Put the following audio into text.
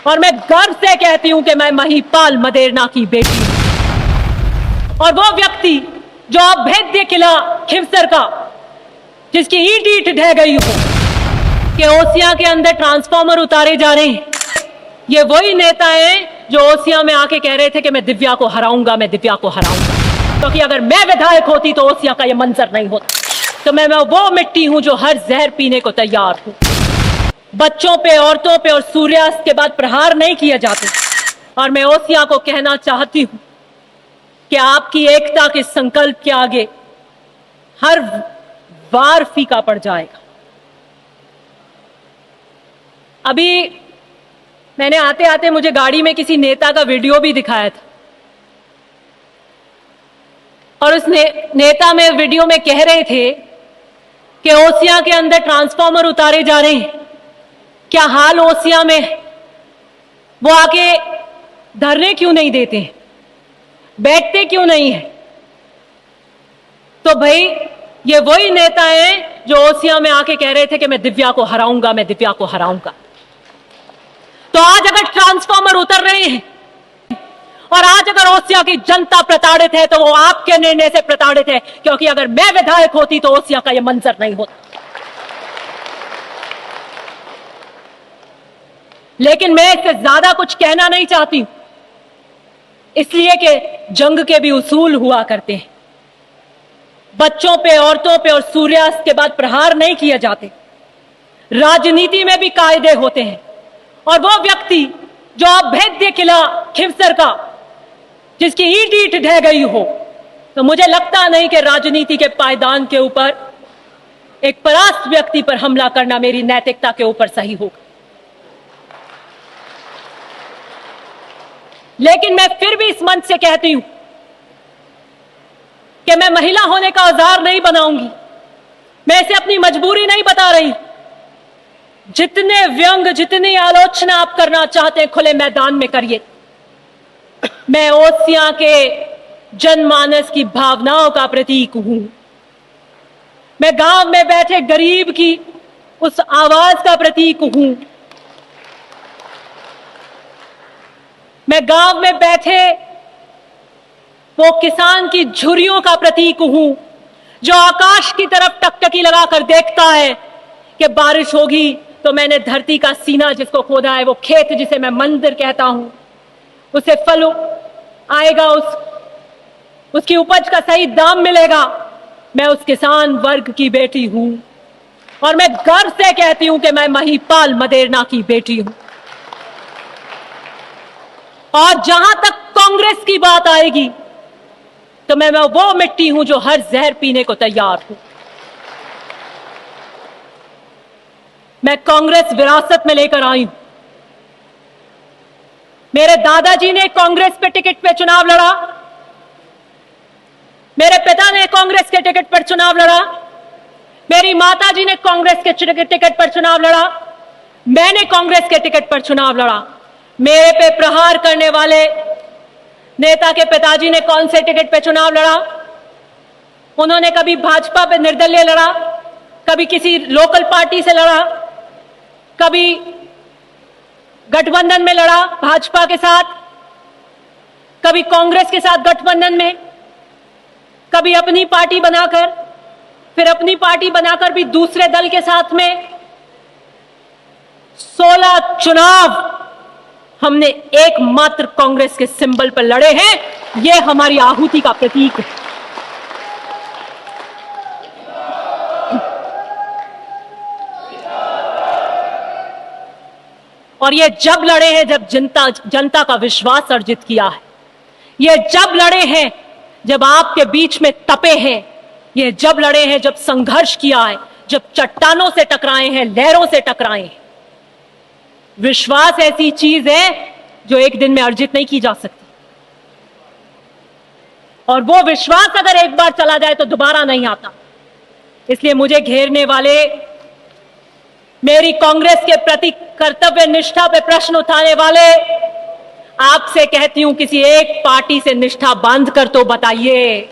और मैं गर्व से कहती हूं कि मैं महिपाल मदेरणा की बेटी हूं। और वो व्यक्ति जो अभेद्य किला खिवसर का, जिसकी ईंट ईंट ढह गई हो, कि ओसियां के अंदर ट्रांसफार्मर उतारे जा रहे हैं, ये वही नेता हैं जो ओसियां में आके कह रहे थे कि मैं दिव्या को हराऊंगा, मैं दिव्या को हराऊंगा, क्योंकि अगर मैं विधायक होती तो ओसियां का ये मंजर नहीं होता। तो मैं वो मिट्टी हूं जो हर जहर पीने को तैयार हूं। बच्चों पे, औरतों पे और सूर्यास्त के बाद प्रहार नहीं किए जाते। और मैं ओसियां को कहना चाहती हूं कि आपकी एकता के संकल्प के आगे हर वार फीका पड़ जाएगा। अभी मैंने आते आते मुझे गाड़ी में किसी नेता का वीडियो भी दिखाया था, और उस नेता में वीडियो में कह रहे थे कि ओसियां के अंदर ट्रांसफार्मर उतारे जा रहे हैं। क्या हाल ओसियां में, वो आके धरने क्यों नहीं देते, बैठते क्यों नहीं है? तो भाई ये वही नेता हैं जो ओसियां में आके कह रहे थे कि मैं दिव्या को हराऊंगा, मैं दिव्या को हराऊंगा। तो आज अगर ट्रांसफार्मर उतर रहे हैं और आज अगर ओसियां की जनता प्रताड़ित है, तो वो आपके निर्णय से प्रताड़ित है, क्योंकि अगर मैं विधायक होती तो ओसियां का ये मंजर नहीं होता। लेकिन मैं इससे ज्यादा कुछ कहना नहीं चाहती, इसलिए कि जंग के भी उसूल हुआ करते हैं। बच्चों पे, औरतों पे और सूर्यास्त के बाद प्रहार नहीं किए जाते। राजनीति में भी कायदे होते हैं। और वो व्यक्ति जो अभेद्य किला खिवसर का, जिसकी ईंट ईंट ढह गई हो, तो मुझे लगता नहीं कि राजनीति के पायदान के ऊपर एक परास्त व्यक्ति पर हमला करना मेरी नैतिकता के ऊपर सही होगा। लेकिन मैं फिर भी इस मंच से कहती हूं कि मैं महिला होने का औजार नहीं बनाऊंगी। मैं इसे अपनी मजबूरी नहीं बता रही। जितने व्यंग, जितनी आलोचना आप करना चाहते हैं, खुले मैदान में करिए। मैं ओसियां के जनमानस की भावनाओं का प्रतीक हूं। मैं गांव में बैठे गरीब की उस आवाज का प्रतीक हूं। मैं गांव में बैठे वो किसान की झुर्रियों का प्रतीक हूं, जो आकाश की तरफ टकटकी लगाकर देखता है कि बारिश होगी तो मैंने धरती का सीना जिसको खोदा है, वो खेत जिसे मैं मंदिर कहता हूं, उसे फल आएगा, उसकी उपज का सही दाम मिलेगा। मैं उस किसान वर्ग की बेटी हूं। और मैं गर्व से कहती हूं कि मैं महिपाल मदेरणा की बेटी हूं। और जहां तक कांग्रेस की बात आएगी, तो मैं वो मिट्टी हूं जो हर जहर पीने को तैयार हूं। मैं कांग्रेस विरासत में लेकर आई हूं। मेरे दादाजी ने कांग्रेस पे टिकट पे चुनाव लड़ा, मेरे पिता ने कांग्रेस के टिकट पर चुनाव लड़ा, मेरी माताजी ने कांग्रेस के टिकट पर चुनाव लड़ा, मैंने कांग्रेस के टिकट पर चुनाव लड़ा। मेरे पे प्रहार करने वाले नेता के पिताजी ने कौन से टिकट पे चुनाव लड़ा? उन्होंने कभी भाजपा पे निर्दलीय लड़ा, कभी किसी लोकल पार्टी से लड़ा, कभी गठबंधन में लड़ा भाजपा के साथ, कभी कांग्रेस के साथ गठबंधन में, कभी अपनी पार्टी बनाकर, फिर अपनी पार्टी बनाकर भी दूसरे दल के साथ में। 16 चुनाव हमने एकमात्र कांग्रेस के सिंबल पर लड़े हैं। यह हमारी आहुति का प्रतीक है। और ये जब लड़े हैं जब जनता का विश्वास अर्जित किया है। ये जब लड़े हैं जब आपके बीच में तपे हैं। ये जब लड़े हैं जब संघर्ष किया है, जब चट्टानों से टकराए हैं, लहरों से टकराए हैं। विश्वास ऐसी चीज है जो एक दिन में अर्जित नहीं की जा सकती। और वो विश्वास अगर एक बार चला जाए तो दोबारा नहीं आता। इसलिए मुझे घेरने वाले, मेरी कांग्रेस के प्रति कर्तव्य निष्ठा पे प्रश्न उठाने वाले, आपसे कहती हूं किसी एक पार्टी से निष्ठा बांध कर तो बताइए।